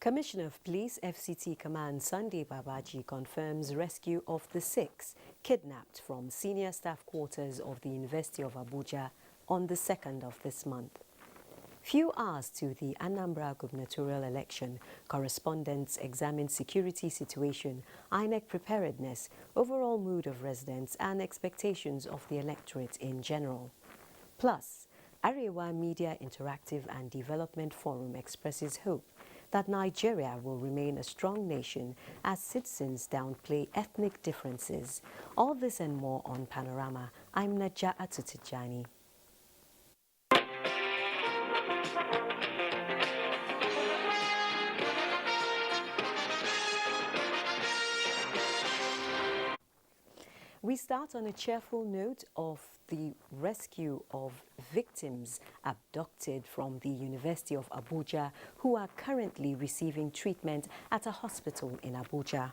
Commissioner of Police FCT Command Sunday Babaji confirms rescue of the 6 kidnapped from senior staff quarters of the University of Abuja on the 2nd of this month. Few hours to the Anambra gubernatorial election, correspondents examine security situation, INEC preparedness, overall mood of residents and expectations of the electorate in general. Plus, Arewa Media Interactive and Development Forum expresses hope that Nigeria will remain a strong nation as citizens downplay ethnic differences. All this and more on Panorama. I'm Naja Atutijani. We start on a cheerful note of the rescue of victims abducted from the University of Abuja who are currently receiving treatment at a hospital in Abuja.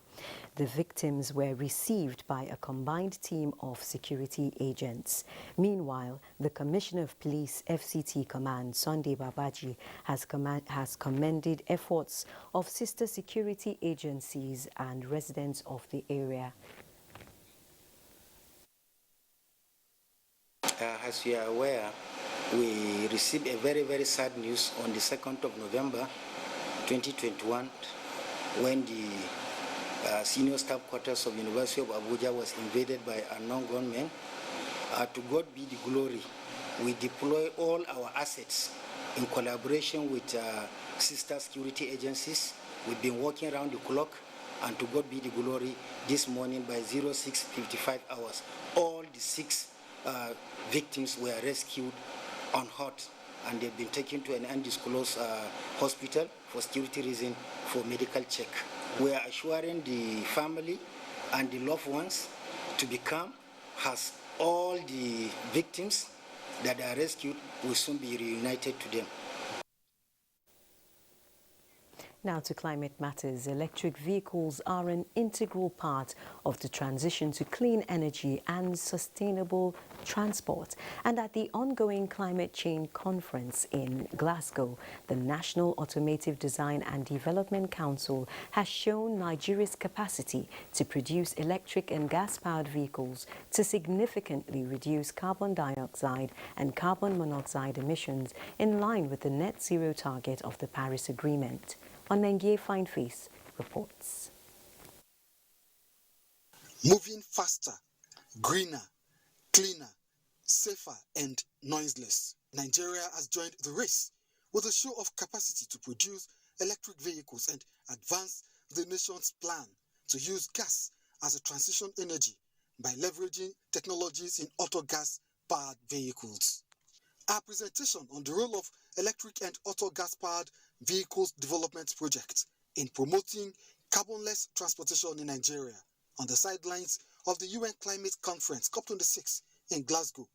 The victims were received by a combined team of security agents. Meanwhile, the Commissioner of Police FCT Command, Sunday Babaji, has commended efforts of sister security agencies and residents of the area. As you are aware, we received a very, very sad news on the 2nd of November 2021 when the senior staff quarters of University of Abuja was invaded by unknown gunmen. To God be the glory. We deploy all our assets in collaboration with sister security agencies. We've been working around the clock, and to God be the glory, this morning by 06:55 hours, all the 6 victims were rescued unhurt, and they've been taken to an undisclosed hospital for security reasons for medical check. We are assuring the family and the loved ones to be calm, as all the victims that are rescued will soon be reunited to them. Now to climate matters. Electric vehicles are an integral part of the transition to clean energy and sustainable transport. And at the ongoing Climate Change Conference in Glasgow, the National Automotive Design and Development Council has shown Nigeria's capacity to produce electric and gas-powered vehicles to significantly reduce carbon dioxide and carbon monoxide emissions in line with the net zero target of the Paris Agreement. NTA Fineface reports. Moving faster, greener, cleaner, safer and noiseless, Nigeria has joined the race with a show of capacity to produce electric vehicles and advance the nation's plan to use gas as a transition energy by leveraging technologies in auto gas-powered vehicles. Our presentation on the role of electric and auto gas-powered vehicles development project in promoting carbonless transportation in Nigeria on the sidelines of the UN Climate Conference COP26 in Glasgow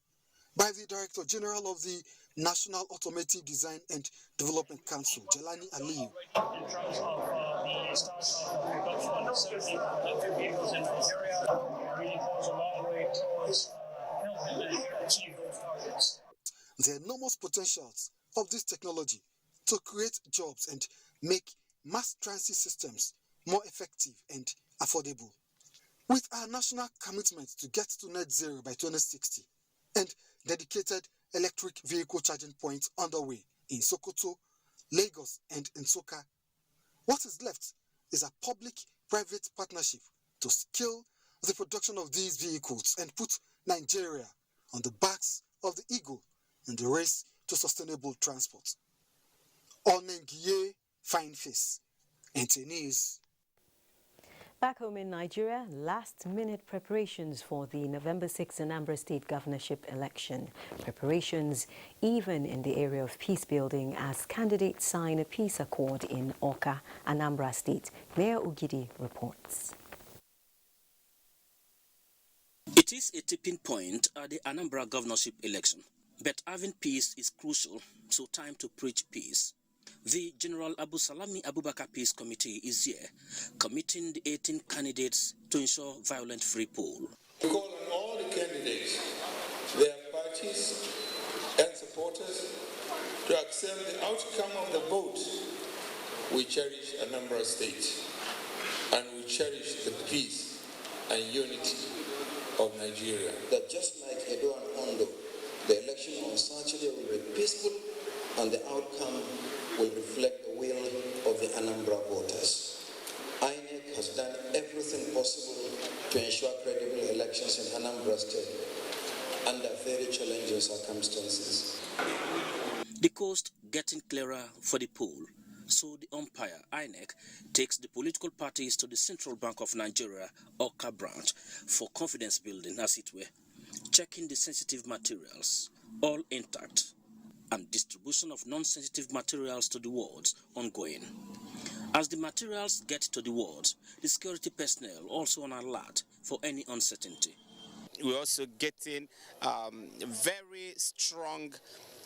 by the Director General of the National Automotive Design and Development Council, Jelani Aliyu. In terms of the start of the production of 70 electric vehicles in Nigeria, really goes a long way towards helping Nigeria achieve those targets. The enormous potentials of this technology to create jobs and make mass transit systems more effective and affordable. With our national commitment to get to net zero by 2060 and dedicated electric vehicle charging points underway in Sokoto, Lagos and Nsukka, what is left is a public-private partnership to scale the production of these vehicles and put Nigeria on the backs of the eagle in the race to sustainable transport. NTA Fineface, NTA News. Back home in Nigeria, last-minute preparations for the November 6 Anambra State governorship election. Preparations even in the area of peace building as candidates sign a peace accord in Awka, Anambra State. Mayor Ugidi reports. It is a tipping point at the Anambra governorship election. But having peace is crucial, so time to preach peace. The General Abu Salami Abubakar Peace Committee is here, committing the 18 candidates to ensure violent-free poll. We call on all the candidates, their parties and supporters to accept the outcome of the vote we cherish Anambra State, and we cherish the peace and unity of Nigeria. That just like Edo and Ondo, the election on Saturday will be peaceful and the outcome will reflect the will of the Anambra voters. INEC has done everything possible to ensure credible elections in Anambra State under very challenging circumstances. The coast getting clearer for the poll, so the umpire, INEC, takes the political parties to the Central Bank of Nigeria, Awka branch, for confidence building, as it were, checking the sensitive materials, all intact, and distribution of non-sensitive materials to the wards ongoing. As the materials get to the wards, the security personnel also on alert for any uncertainty. We're also getting very strong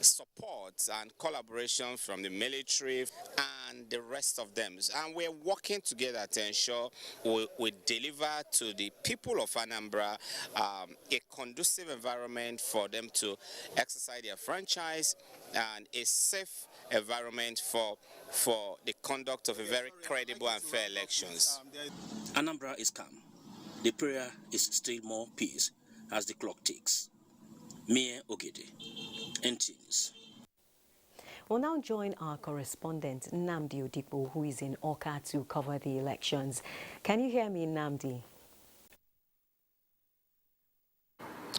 support and collaboration from the military and the rest of them. And we're working together to ensure we deliver to the people of Anambra a conducive environment for them to exercise their franchise and a safe environment for the conduct of a very credible and fair elections. Anambra is calm. The prayer is still more peace as the clock ticks. Mie Ogede, NTA News. We'll now join our correspondent, Nnamdi Odipo, who is in Awka to cover the elections. Can you hear me, Nnamdi?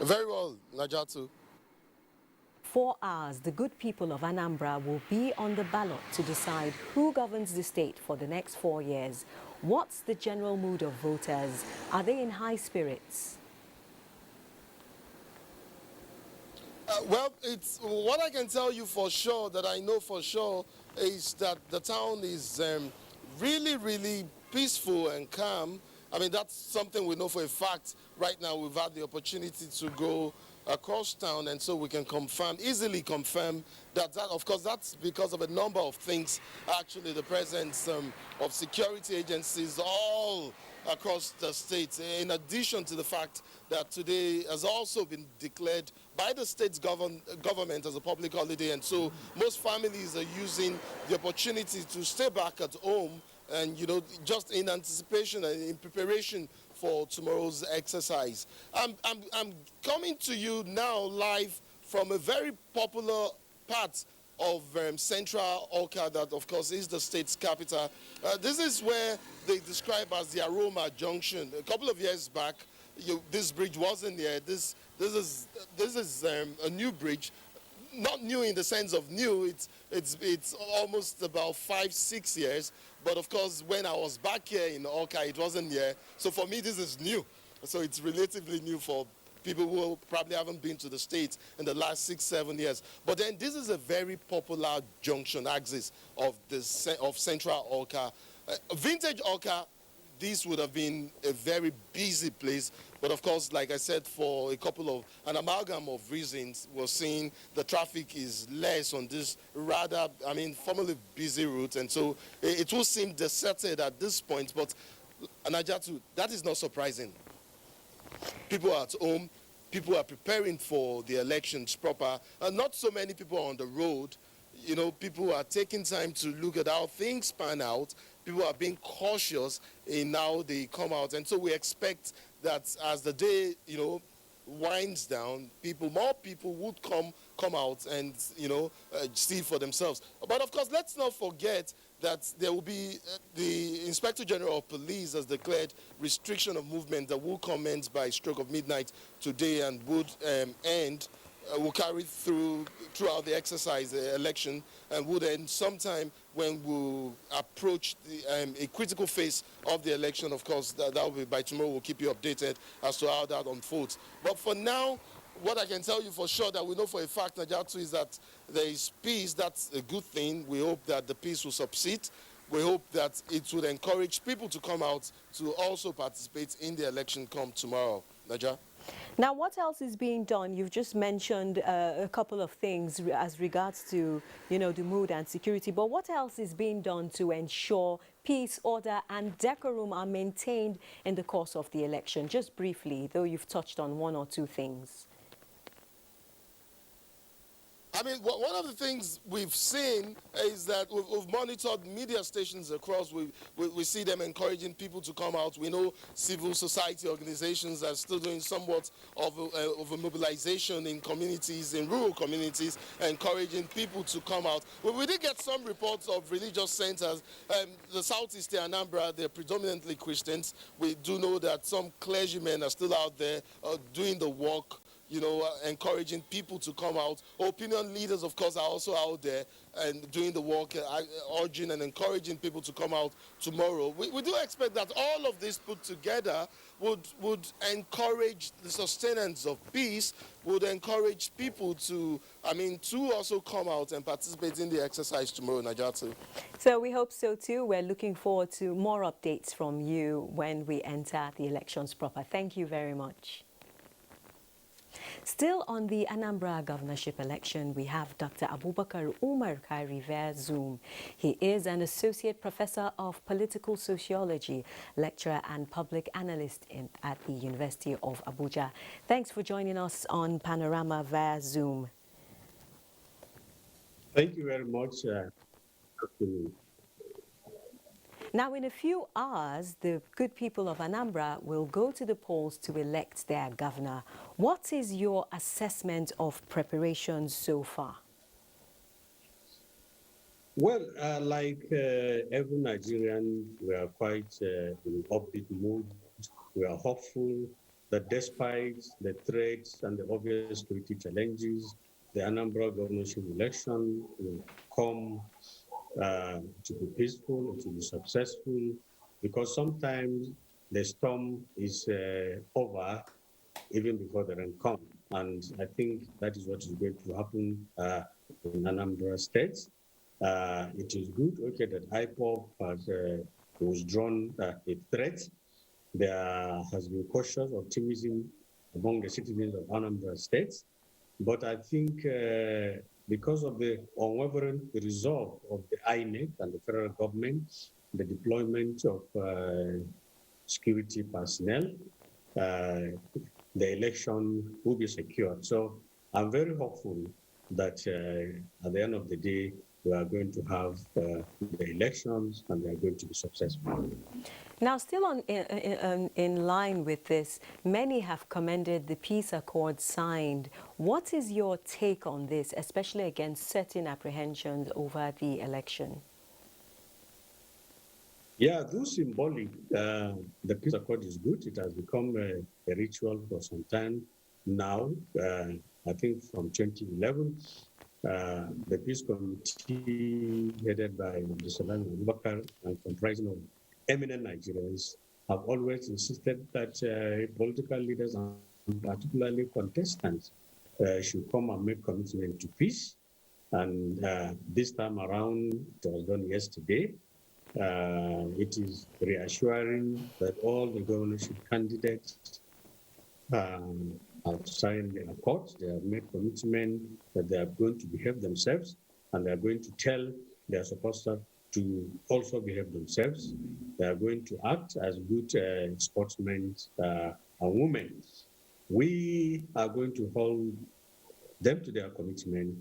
Very well, Najatu. 4 hours, the good people of Anambra will be on the ballot to decide who governs the state for the next 4 years. What's the general mood of voters? Are they in high spirits? Well, it's what I can tell you for sure, that I know for sure, is that the town is really, really peaceful and calm. I mean, that's something we know for a fact. Right now, we've had the opportunity to go across town, and so we can easily confirm that, of course, that's because of a number of things. Actually, the presence of security agencies all across the state, in addition to the fact that today has also been declared by the state's government as a public holiday, and so most families are using the opportunity to stay back at home and, you know, just in anticipation and in preparation for tomorrow's exercise. I'm coming to you now live from a very popular part of Central Awka, that of course is the state's capital. This is where they describe as the Aroma Junction. A couple of years back, this bridge wasn't there. This is a new bridge. Not new in the sense of new, it's almost about 5-6 years. But of course, when I was back here in Awka, it wasn't here. So for me, this is new. So it's relatively new for people who probably haven't been to the States in the last 6-7 years. But then this is a very popular junction axis of Central Awka. Vintage Awka, this would have been a very busy place. But of course, like I said, for an amalgam of reasons, we're seeing the traffic is less on this rather, formerly busy route. And so it will seem deserted at this point. But Najatu, that is not surprising. People are at home. People are preparing for the elections proper. And not so many people are on the road. You know, people are taking time to look at how things pan out. People are being cautious in how they come out. And so we expect that as the day, you know, winds down, more people would come out and, you know, see for themselves. But of course, let's not forget that there will be the Inspector General of Police has declared restriction of movement that will commence by stroke of midnight today and would will carry throughout the exercise, the election, and would end sometime when we approach a critical phase of the election. Of course, that will be by tomorrow. We'll keep you updated as to how that unfolds. But for now, what I can tell you for sure that we know for a fact, Najatu, is that there is peace. That's a good thing. We hope that the peace will succeed. We hope that it would encourage people to come out to also participate in the election come tomorrow. Naja? Now, what else is being done? You've just mentioned a couple of things as regards to, you know, the mood and security. But what else is being done to ensure peace, order and decorum are maintained in the course of the election? Just briefly, though you've touched on one or two things. mean, one of the things we've seen is that we've monitored media stations across. We see them encouraging people to come out. We know civil society organizations are still doing somewhat of a mobilization in communities, in rural communities, encouraging people to come out. We did get some reports of religious centers. The southeast Anambra, they're predominantly Christians. We do know that some clergymen are still out there doing the work, you know, encouraging people to come out. Opinion leaders, of course, are also out there and doing the work, urging and encouraging people to come out tomorrow. We do expect that all of this put together would encourage the sustenance of peace, would encourage people to also come out and participate in the exercise tomorrow, Najatu. So we hope so too. We're looking forward to more updates from you when we enter the elections proper. Thank you very much. Still on the Anambra governorship election, we have Dr. Abubakar Umar Kari via Zoom. He is an associate professor of political sociology, lecturer and public analyst at the University of Abuja. Thanks for joining us on Panorama via Zoom. Thank you very much. Now, in a few hours, the good people of Anambra will go to the polls to elect their governor. What is your assessment of preparations so far? Well, like every Nigerian, we are quite in upbeat mood. We are hopeful that despite the threats and the obvious security challenges, the Anambra governorship election will come to be peaceful, to be successful, because sometimes the storm is over even before the rain comes. And I think that is what is going to happen in Anambra State. It is good, okay, that IPOP has withdrawn its threat. There has been cautious optimism among the citizens of Anambra State. But I think because of the unwavering resolve of the INEC and the federal government, the deployment of security personnel, the election will be secured. So I'm very hopeful that at the end of the day, we are going to have the elections and they are going to be successful. Now, still in line with this, many have commended the peace accord signed. What is your take on this, especially against certain apprehensions over the election? Yeah, though symbolic, the peace accord is good. It has become a ritual for some time now. I think from 2011, the peace committee headed by Abubakar and comprising of eminent Nigerians have always insisted that political leaders and particularly contestants should come and make commitment to peace. And this time around, it was done yesterday. It is reassuring that all the governorship candidates have signed the accord. They have made commitment that they are going to behave themselves and they are going to tell their supporters to also behave themselves. They are going to act as good sportsmen and women. We are going to hold them to their commitment.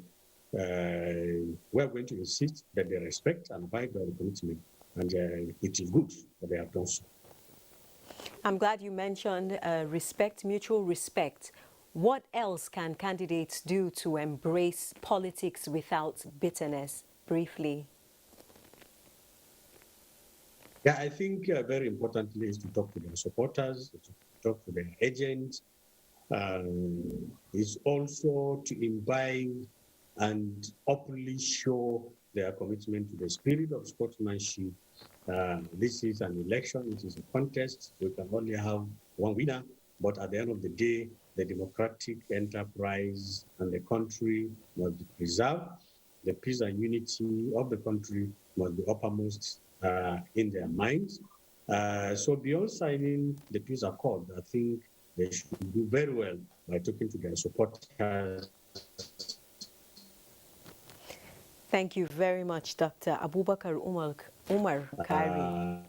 We are going to insist that they respect and abide by the commitment. And it is good that they have done so. I'm glad you mentioned respect, mutual respect. What else can candidates do to embrace politics without bitterness? Briefly. Yeah, I think very importantly is to talk to their supporters, to talk to their agents. Is also to imbibe and openly show their commitment to the spirit of sportsmanship. This is an election, it is a contest. We can only have one winner, but at the end of the day, the democratic enterprise and the country must be preserved. The peace and unity of the country must be uppermost in their minds. So beyond signing the peace accord, I think they should do very well by talking to their supporters. Thank you very much, Dr. Abubakar Umar Kari.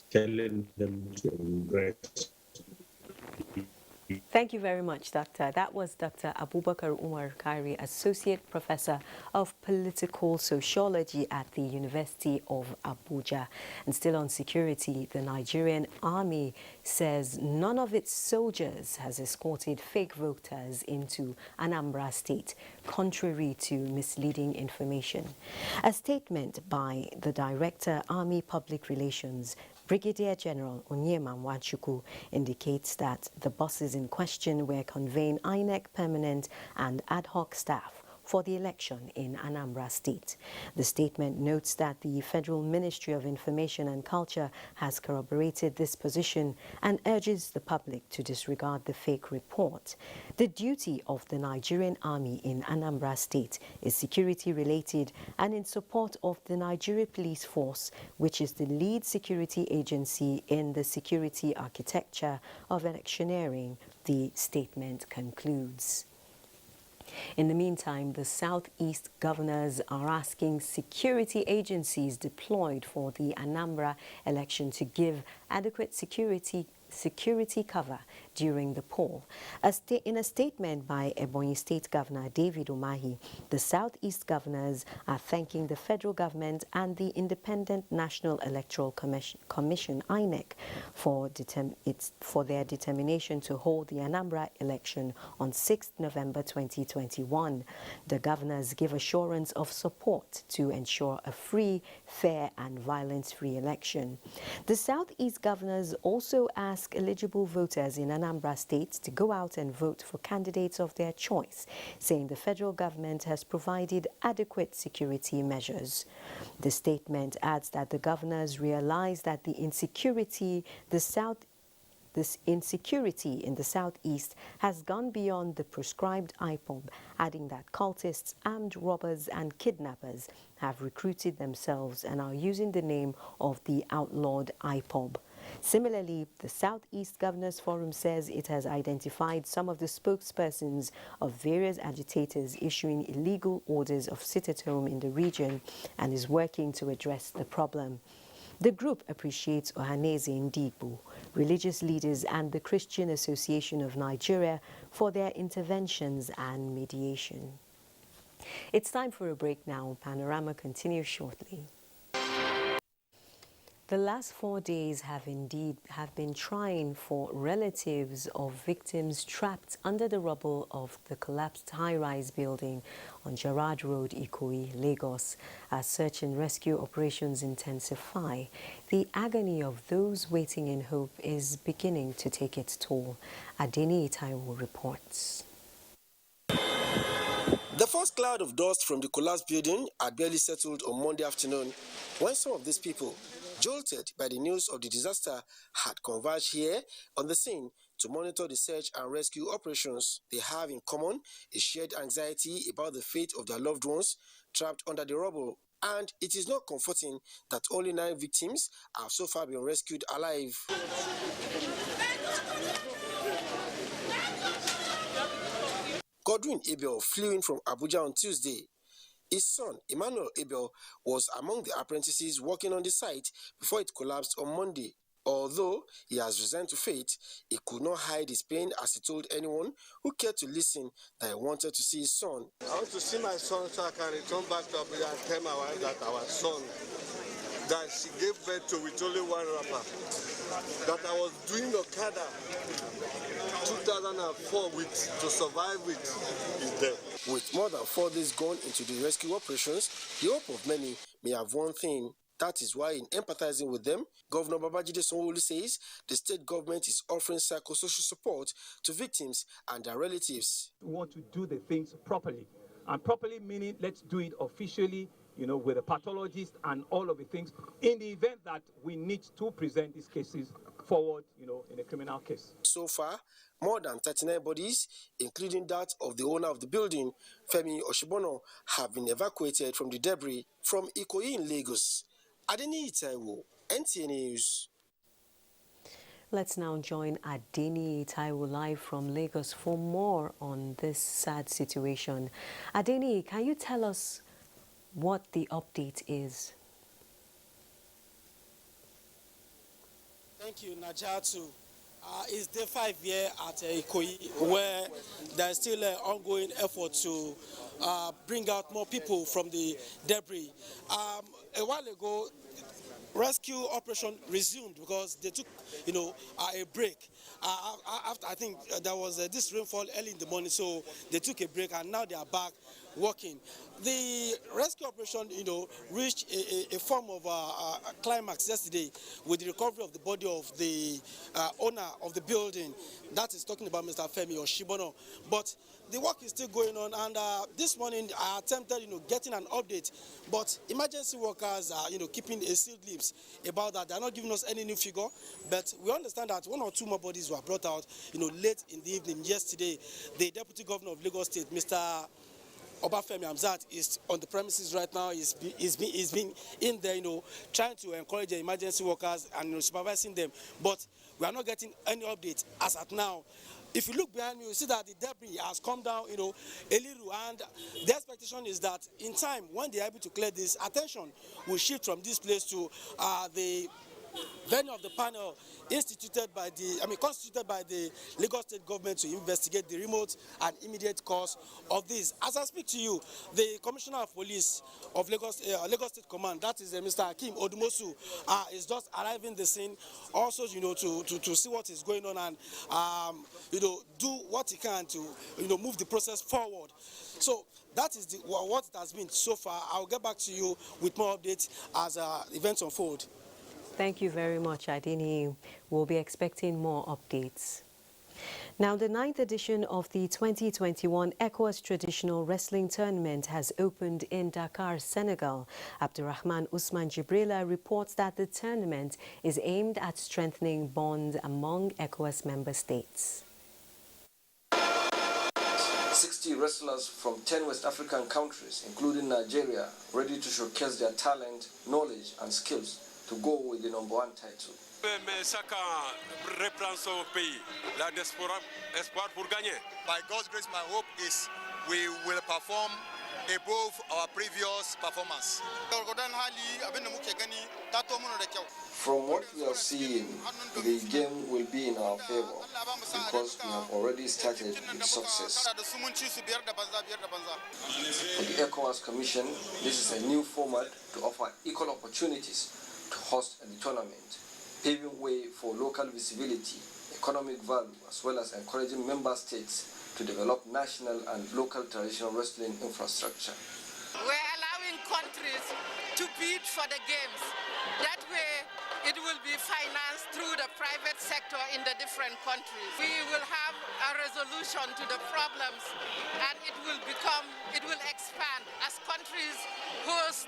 Telling them to embrace Thank you very much, Doctor. That was Dr. Abubakar Umar Kairi, Associate Professor of Political Sociology at the University of Abuja. And still on security, the Nigerian army says none of its soldiers has escorted fake voters into Anambra State, contrary to misleading information. A statement by the Director, Army Public Relations, Brigadier General Onyema Nwachukwu, indicates that the buses in question were conveying INEC permanent and ad hoc staff for the election in Anambra State. The statement notes that the Federal Ministry of Information and Culture has corroborated this position and urges the public to disregard the fake report. The duty of the Nigerian Army in Anambra State is security-related and in support of the Nigeria Police Force, which is the lead security agency in the security architecture of electioneering, the statement concludes. In the meantime, the Southeast governors are asking security agencies deployed for the Anambra election to give adequate security cover during the poll. In a statement by Ebonyi State Governor David Umahi, the Southeast governors are thanking the federal government and the Independent National Electoral Commission, INEC, for their determination to hold the Anambra election on 6th November 2021. The governors give assurance of support to ensure a free, fair and violence-free election. The Southeast governors also ask eligible voters in Anambra State to go out and vote for candidates of their choice, saying the federal government has provided adequate security measures. The statement adds that the governors realize that the insecurity in the Southeast has gone beyond the prescribed IPOB, adding that cultists, armed robbers and kidnappers have recruited themselves and are using the name of the outlawed IPOB. Similarly, the Southeast Governors Forum says it has identified some of the spokespersons of various agitators issuing illegal orders of sit-at-home in the region and is working to address the problem. The group appreciates Ohaneze Ndigbo, religious leaders and the Christian Association of Nigeria for their interventions and mediation. It's time for a break now. Panorama continues shortly. The last 4 days have been trying for relatives of victims trapped under the rubble of the collapsed high-rise building on Gerrard Road, Ikoyi, Lagos. As search and rescue operations intensify, the agony of those waiting in hope is beginning to take its toll. Adeni Itaiwo reports. The first cloud of dust from the collapsed building had barely settled on Monday afternoon when some of these people, jolted by the news of the disaster, had converged here on the scene to monitor the search and rescue operations. They have in common a shared anxiety about the fate of their loved ones trapped under the rubble, and it is not comforting that only 9 victims have so far been rescued alive. Godwin Abel flew in from Abuja on Tuesday. His son, Emmanuel Abel, was among the apprentices working on the site before it collapsed on Monday. Although he has resigned to fate, he could not hide his pain as he told anyone who cared to listen that he wanted to see his son. I want to see my son so I can return back to Abuja and tell my wife that our son that she gave birth to with only one wrapper, that I was doing Okada 2004 with to survive with is dead. With more than 4 days gone into the rescue operations, the hope of many may have one thing. That is why, in empathizing with them, Governor Babajide Sanwo-Olu says the state government is offering psychosocial support to victims and their relatives. We want to do the things properly, and properly meaning let's do it officially, with a pathologist and all of the things, in the event that we need to present these cases forward, in a criminal case. So far, more than 39 bodies, including that of the owner of the building, Femi Oshibono, have been evacuated from the debris from Ikoyi in Lagos. Adeni Itaiwo, NTA News. Let's now join Adeni Itaiwo live from Lagos for more on this sad situation. Adeni, can you tell us what the update is? Thank you, Najatu. It's day 5 here at Ikoyi, where there's still an ongoing effort to bring out more people from the debris. A while ago, rescue operation resumed because they took, a break. After I think there was this rainfall early in the morning, so they took a break and now they are back working. The rescue operation, reached a form of a climax yesterday with the recovery of the body of the owner of the building. That is talking about Mr. Femi Oshibono. But the work is still going on, and this morning I attempted, getting an update, but emergency workers are, keeping a sealed lips about that. They are not giving us any new figure, but we understand that 1 or 2 more bodies were brought out, late in the evening yesterday. The Deputy Governor of Lagos State, Mr. Obafemi Hamzat, is on the premises right now. He's been in there, trying to encourage the emergency workers and supervising them, but we are not getting any update as at now. If you look behind me, you see that the debris has come down, a little, and the expectation is that in time, when they are able to clear this, attention will shift from this place to the venue of the panel constituted by the Lagos State government to investigate the remote and immediate cause of this. As I speak to you, the Commissioner of Police of Lagos State Command, that is Mr. Hakeem Odumosu, is just arriving the scene, also to see what is going on and do what he can to move the process forward. So that is what it has been so far. I'll get back to you with more updates as events unfold. Thank you very much, Adini. We'll be expecting more updates. Now, the 9th edition of the 2021 ECOWAS Traditional Wrestling Tournament has opened in Dakar, Senegal. Abdurrahman Usman Jibrila reports that the tournament is aimed at strengthening bonds among ECOWAS member states. 60 wrestlers from 10 West African countries, including Nigeria, ready to showcase their talent, knowledge and skills to go with the #1 title. Chacun reprend son pays. La diaspora espoir pour gagner. By God's grace, my hope is we will perform above our previous performance. From what we are seeing, the game will be in our favor because we have already started with success. For the ECOWAS Commission, this is a new format to offer equal opportunities to host the tournament, paving way for local visibility, economic value, as well as encouraging member states to develop national and local traditional wrestling infrastructure. We're allowing countries to bid for the games. That way, it will be financed through the private sector in the different countries. We will have a resolution to the problems, and it will expand. As countries host,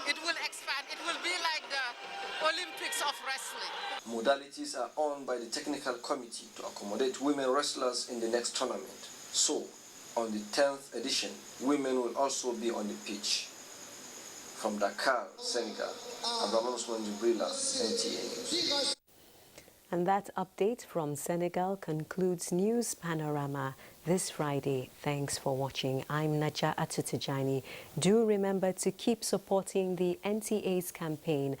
it will expand. It will be like the Olympics of wrestling. Modalities are owned by the technical committee to accommodate women wrestlers in the next tournament. So, on the 10th edition, women will also be on the pitch. From Dakar, Senegal, Abdurrahman Usman Jibrila, NTA News. And that update from Senegal concludes News Panorama this Friday. Thanks for watching. I'm Naja Atutujani. Do remember to keep supporting the NTA's campaign